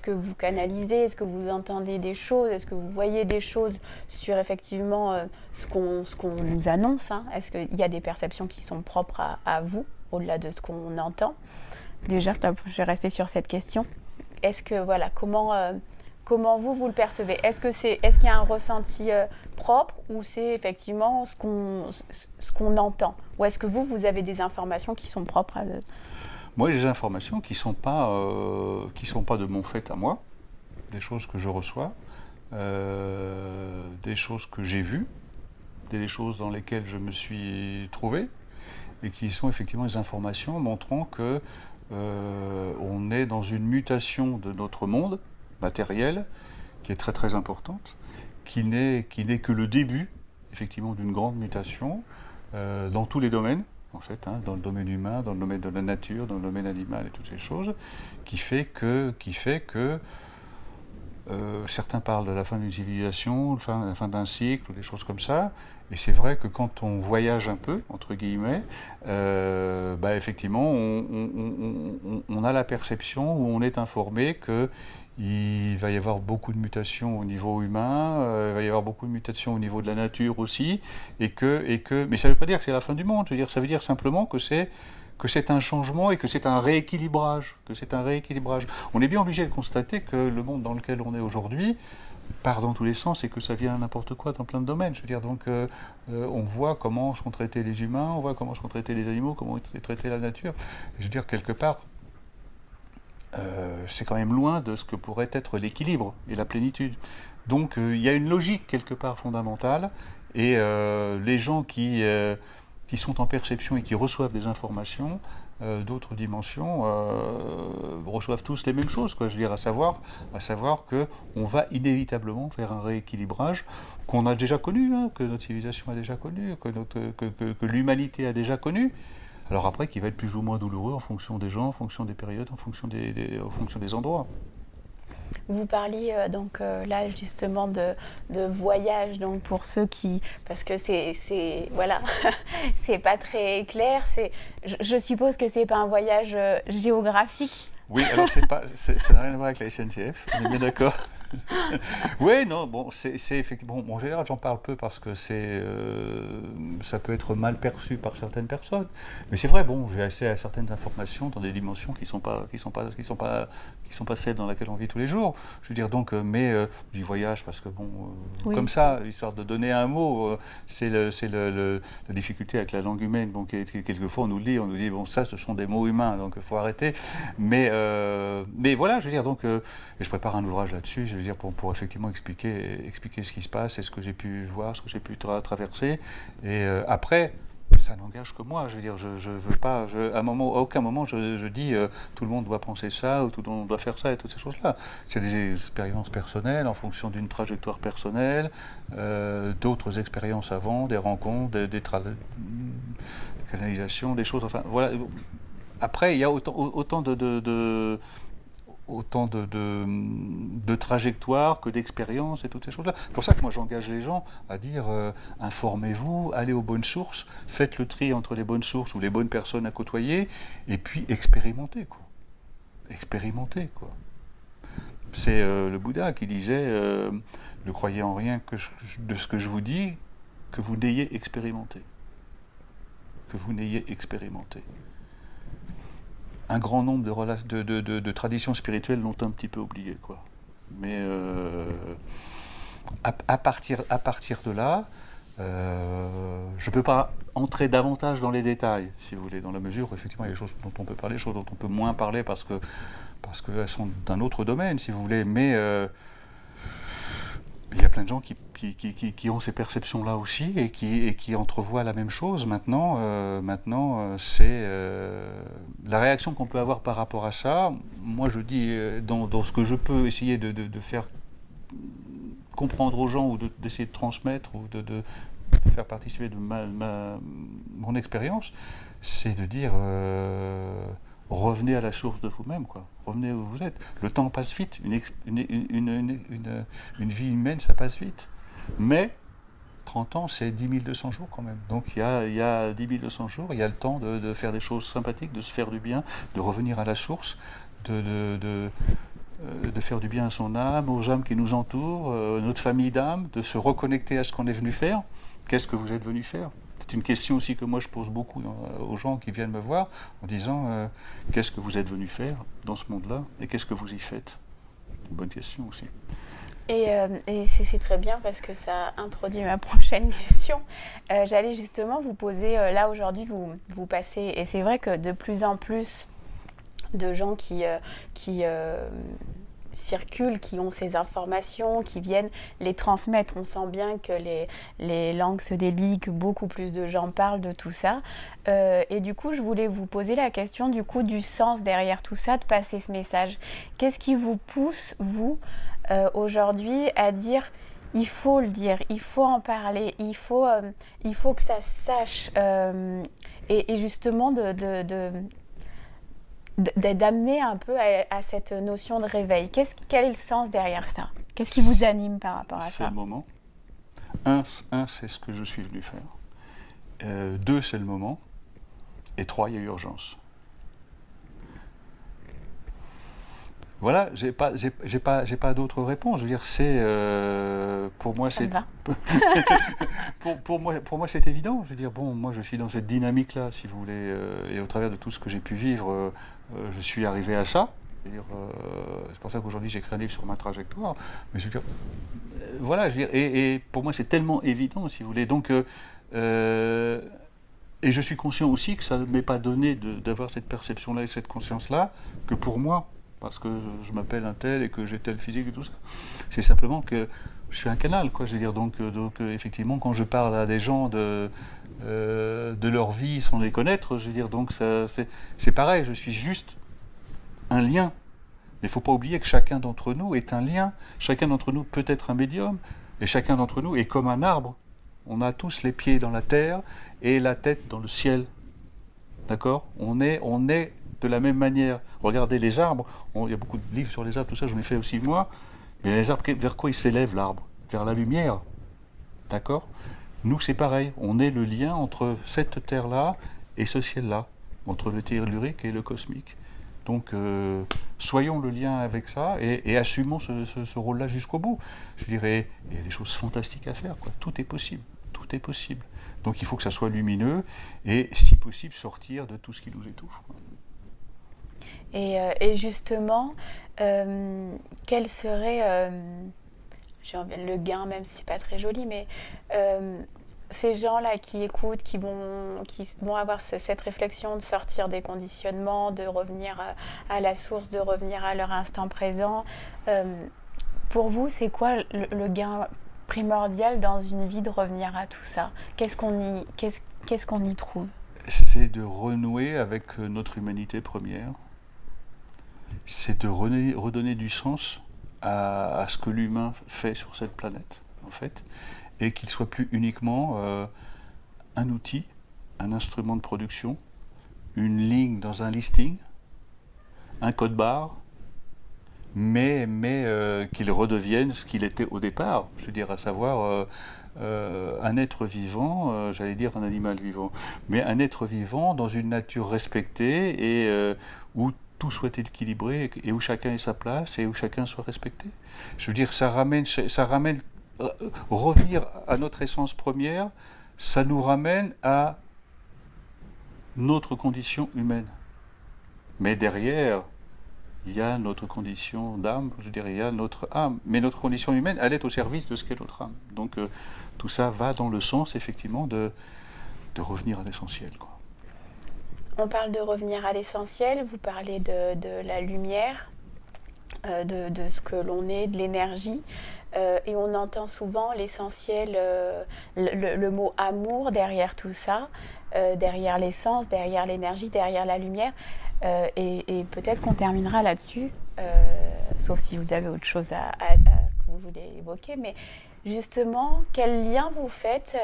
que vous canalisez? Est-ce que vous entendez des choses? Est-ce que vous voyez des choses sur effectivement ce qu'on nous annonce, hein? Est-ce qu'il y a des perceptions qui sont propres à vous, au-delà de ce qu'on entend? Déjà, je vais rester sur cette question. Est-ce que, voilà, comment vous le percevez? Est-ce qu'il y a un ressenti propre, ou c'est effectivement ce qu'on entend? Ou est-ce que vous avez des informations qui sont propres à... Moi, j'ai des informations qui ne sont pas de mon fait à moi, des choses que je reçois, des choses que j'ai vues, des choses dans lesquelles je me suis trouvé, et qui sont effectivement des informations montrant que on est dans une mutation de notre monde matériel qui est très très importante, qui n'est que le début effectivement d'une grande mutation dans tous les domaines. En fait, hein, dans le domaine humain, dans le domaine de la nature, dans le domaine animal et toutes ces choses, qui fait que certains parlent de la fin d'une civilisation, la fin d'un cycle, ou des choses comme ça. Et c'est vrai que quand on voyage un peu, entre guillemets, effectivement, on a la perception, ou on est informé qu'il va y avoir beaucoup de mutations au niveau humain, il va y avoir beaucoup de mutations au niveau de la nature aussi, mais ça ne veut pas dire que c'est la fin du monde. Ça veut dire simplement que c'est un changement et que c'est un rééquilibrage. On est bien obligé de constater que le monde dans lequel on est aujourd'hui part dans tous les sens et que ça vient n'importe quoi dans plein de domaines. On voit comment sont traités les humains, on voit comment sont traités les animaux, comment est traitée la nature. Et quelque part, c'est quand même loin de ce que pourrait être l'équilibre et la plénitude. Donc il y a une logique quelque part fondamentale, et les gens qui sont en perception et qui reçoivent des informations d'autres dimensions reçoivent tous les mêmes choses, quoi. À savoir qu'on va inévitablement faire un rééquilibrage qu'on a déjà connu, hein, que notre civilisation a déjà connu, que l'humanité a déjà connu. Alors après, qui va être plus ou moins douloureux en fonction des gens, en fonction des périodes, en fonction des endroits. Vous parliez donc là justement de voyage, donc pour ceux qui, parce que voilà, c'est pas très clair. Je suppose que c'est pas un voyage géographique. Oui, alors ça n'a rien à voir avec la SNCF, on est bien d'accord. Oui, non, bon, c'est effectivement. Bon, en général, j'en parle peu parce que ça peut être mal perçu par certaines personnes. Mais c'est vrai, bon, j'ai accès à certaines informations dans des dimensions qui sont pas celles dans lesquelles on vit tous les jours. Je veux dire, donc, j'y voyage parce que bon, oui. Comme ça, histoire de donner un mot, c'est la difficulté avec la langue humaine. Bon, quelquefois on nous dit, bon, ça, ce sont des mots humains, donc il faut arrêter. Mais voilà, je veux dire, donc, et je prépare un ouvrage là-dessus. Je veux dire, pour effectivement expliquer ce qui se passe et ce que j'ai pu voir, ce que j'ai pu traverser. Et après, ça n'engage que moi. Je veux dire, je veux pas, à aucun moment, je dis tout le monde doit penser ça ou tout le monde doit faire ça et toutes ces choses-là. C'est des expériences personnelles en fonction d'une trajectoire personnelle, d'autres expériences avant, des rencontres, des canalisations, des choses. Enfin, voilà. Après, il y a autant de trajectoires que d'expériences et toutes ces choses-là. C'est pour ça que moi j'engage les gens à dire informez-vous, allez aux bonnes sources, faites le tri entre les bonnes sources ou les bonnes personnes à côtoyer, et puis expérimentez, quoi. Expérimentez, quoi. C'est le Bouddha qui disait ne croyez en rien de ce que je vous dis, que vous n'ayez expérimenté. Que vous n'ayez expérimenté. Un grand nombre de traditions spirituelles l'ont un petit peu oublié, quoi. Mais à partir de là, je ne peux pas entrer davantage dans les détails, si vous voulez, dans la mesure où effectivement il y a des choses dont on peut parler, des choses dont on peut moins parler parce qu'elles sont d'un autre domaine, si vous voulez. Mais il y a plein de gens qui ont ces perceptions-là aussi et qui entrevoient la même chose. Maintenant, c'est la réaction qu'on peut avoir par rapport à ça. Moi, je dis, dans ce que je peux essayer de faire comprendre aux gens ou d'essayer de transmettre ou de faire participer de mon expérience, c'est de dire revenez à la source de vous-même, quoi. Revenez où vous êtes. Le temps passe vite. Une vie humaine, ça passe vite. Mais 30 ans, c'est 10 200 jours quand même. Donc il y a 10 200 jours, il y a le temps de faire des choses sympathiques, de se faire du bien, de revenir à la source, de faire du bien à son âme, aux âmes qui nous entourent, notre famille d'âmes, de se reconnecter à ce qu'on est venu faire. Qu'est-ce que vous êtes venu faire ? C'est une question aussi que moi je pose beaucoup aux gens qui viennent me voir en disant qu'est-ce que vous êtes venu faire dans ce monde-là et qu'est-ce que vous y faites ? Une bonne question aussi. Et c'est très bien parce que ça introduit ma prochaine question. J'allais justement vous poser, là aujourd'hui vous passez, et c'est vrai que de plus en plus de gens qui circulent, qui ont ces informations, qui viennent les transmettre. On sent bien que les langues se délient, que beaucoup plus de gens parlent de tout ça. Et du coup, je voulais vous poser la question du sens derrière tout ça, de passer ce message. Qu'est-ce qui vous pousse, vous, aujourd'hui, à dire il faut le dire, il faut en parler, il faut que ça se sache, et justement d'amener un peu à cette notion de réveil. Quel est le sens derrière ça ? Qu'est-ce qui vous anime par rapport à ça ? C'est le moment. C'est ce que je suis venu faire. 2, c'est le moment. Et 3, il y a urgence. Voilà, j'ai pas d'autres réponses. Je veux dire, c'est pour moi, c'est pour moi, c'est évident. Je veux dire, bon, moi, je suis dans cette dynamique-là, si vous voulez, et au travers de tout ce que j'ai pu vivre, je suis arrivé à ça. C'est pour ça qu'aujourd'hui, j'écris un livre sur ma trajectoire. Mais je veux dire, voilà, je veux dire, et pour moi, c'est tellement évident, si vous voulez. Donc, et je suis conscient aussi que ça ne m'est pas donné d'avoir cette perception-là et cette conscience-là, que pour moi, parce que je m'appelle un tel et que j'ai tel physique et tout ça. C'est simplement que je suis un canal, quoi. Je veux dire, donc effectivement, quand je parle à des gens de leur vie sans les connaître, je veux dire, donc c'est pareil, je suis juste un lien. Mais il ne faut pas oublier que chacun d'entre nous est un lien, chacun d'entre nous peut être un médium, et chacun d'entre nous est comme un arbre. On a tous les pieds dans la terre et la tête dans le ciel. D'accord ? On est de la même manière. Regardez les arbres, il y a beaucoup de livres sur les arbres, tout ça, j'en ai fait aussi moi. Mais les arbres, vers quoi il s'élève l'arbre? Vers la lumière. D'accord? Nous, c'est pareil. On est le lien entre cette terre-là et ce ciel-là, entre le tellurique et le cosmique. Donc, soyons le lien avec ça et assumons ce rôle-là jusqu'au bout. Je dirais, il y a des choses fantastiques à faire, quoi. Tout est possible. Tout est possible. Donc, il faut que ça soit lumineux et, si possible, sortir de tout ce qui nous étouffe, quoi. Et justement, quel serait le gain, même si c'est pas très joli, mais ces gens-là qui écoutent, qui vont avoir cette réflexion de sortir des conditionnements, de revenir à la source, de revenir à leur instant présent, pour vous, c'est quoi le gain primordial dans une vie de revenir à tout ça? Qu'est-ce qu'on y trouve? C'est de renouer avec notre humanité première. C'est de redonner du sens à ce que l'humain fait sur cette planète, en fait, et qu'il ne soit plus uniquement un outil, un instrument de production, une ligne dans un listing, un code barre, mais qu'il redevienne ce qu'il était au départ, je veux dire, à savoir un être vivant, j'allais dire un animal vivant, mais un être vivant dans une nature respectée et où tout soit équilibré et où chacun ait sa place et où chacun soit respecté. Je veux dire, ça ramène revenir à notre essence première, ça nous ramène à notre condition humaine. Mais derrière, il y a notre condition d'âme, je dirais, il y a notre âme. Mais notre condition humaine, elle est au service de ce qu'est notre âme. Donc tout ça va dans le sens, effectivement, de revenir à l'essentiel, quoi. On parle de revenir à l'essentiel, vous parlez de la lumière, de ce que l'on est, de l'énergie. Et on entend souvent l'essentiel, le mot amour derrière tout ça, derrière l'essence, derrière l'énergie, derrière la lumière. Et peut-être qu'on terminera là-dessus, sauf si vous avez autre chose que vous voulez évoquer. Mais justement, quel lien vous faites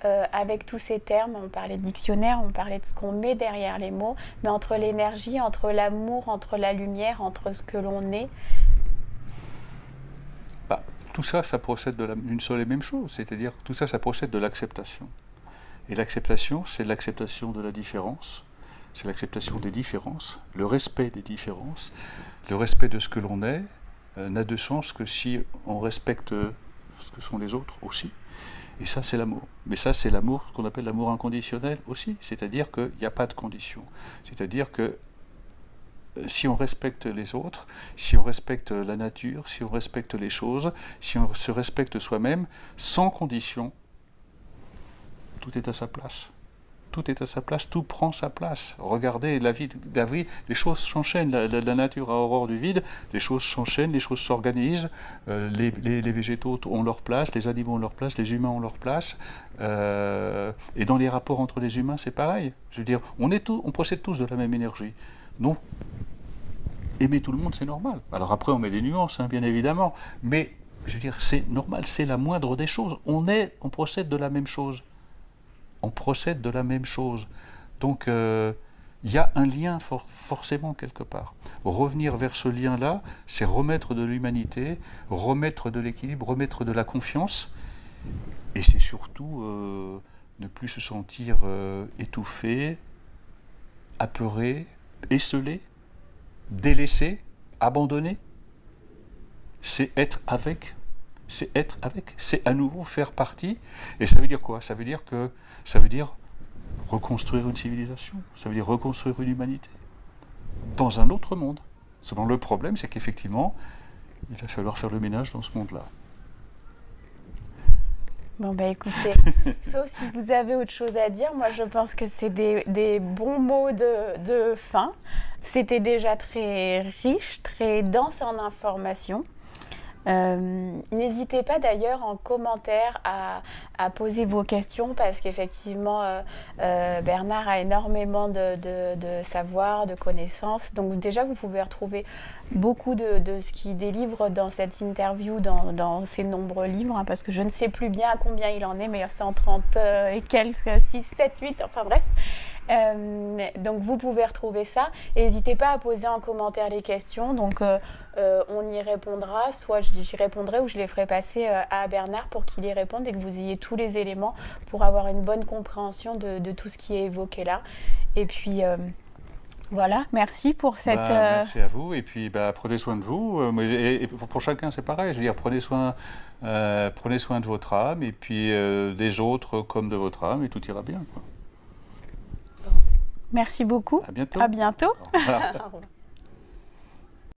avec tous ces termes? On parlait de dictionnaire, on parlait de ce qu'on met derrière les mots, mais entre l'énergie, entre l'amour, entre la lumière, entre ce que l'on est. Tout ça, ça procède d'une seule et même chose, c'est-à-dire que tout ça, ça procède de l'acceptation. Et l'acceptation, c'est l'acceptation de la différence, c'est l'acceptation des différences, le respect des différences, le respect de ce que l'on est n'a de sens que si on respecte ce que sont les autres aussi. Et ça, c'est l'amour. Mais ça, c'est l'amour qu'on appelle l'amour inconditionnel aussi, c'est-à-dire qu'il n'y a pas de condition. C'est-à-dire que si on respecte les autres, si on respecte la nature, si on respecte les choses, si on se respecte soi-même, sans condition, tout est à sa place. Tout est à sa place, tout prend sa place. Regardez la vie, les choses s'enchaînent, la nature a horreur du vide, les choses s'enchaînent, les choses s'organisent, les végétaux ont leur place, les animaux ont leur place, les humains ont leur place, et dans les rapports entre les humains, c'est pareil. Je veux dire, on possède tous de la même énergie. Donc, aimer tout le monde, c'est normal. Alors après, on met des nuances, hein, bien évidemment, mais je veux dire, c'est normal, c'est la moindre des choses. On procède de la même chose. On procède de la même chose. Donc, il y a un lien forcément quelque part. Revenir vers ce lien-là, c'est remettre de l'humanité, remettre de l'équilibre, remettre de la confiance, et c'est surtout ne plus se sentir étouffé, apeuré, esseulé, délaissé, abandonné. C'est être avec. C'est être avec, c'est à nouveau faire partie. Et ça veut dire quoi? Ça veut dire reconstruire une civilisation, ça veut dire reconstruire une humanité dans un autre monde. Seulement le problème, c'est qu'effectivement, il va falloir faire le ménage dans ce monde-là. Bon, bah écoutez, sauf si vous avez autre chose à dire, moi je pense que c'est des bons mots de fin. C'était déjà très riche, très dense en informations. N'hésitez pas d'ailleurs en commentaire à poser vos questions parce qu'effectivement Bernard a énormément de savoir, de connaissances. Donc déjà vous pouvez retrouver beaucoup de ce qu'il délivre dans cette interview, dans ses nombreux livres, hein, parce que je ne sais plus bien à combien il en est, mais 130 et quelques, 6, 7, 8, enfin bref. Donc vous pouvez retrouver ça. N'hésitez pas à poser en commentaire les questions. Donc on y répondra, soit j'y répondrai ou je les ferai passer à Bernard pour qu'il y réponde et que vous ayez tous les éléments pour avoir une bonne compréhension de tout ce qui est évoqué là. Et puis voilà, merci pour cette... Merci à vous et puis prenez soin de vous. Et pour chacun c'est pareil, je veux dire prenez soin de votre âme et puis des autres comme de votre âme et tout ira bien, quoi. Merci beaucoup. À bientôt. À bientôt. Au revoir.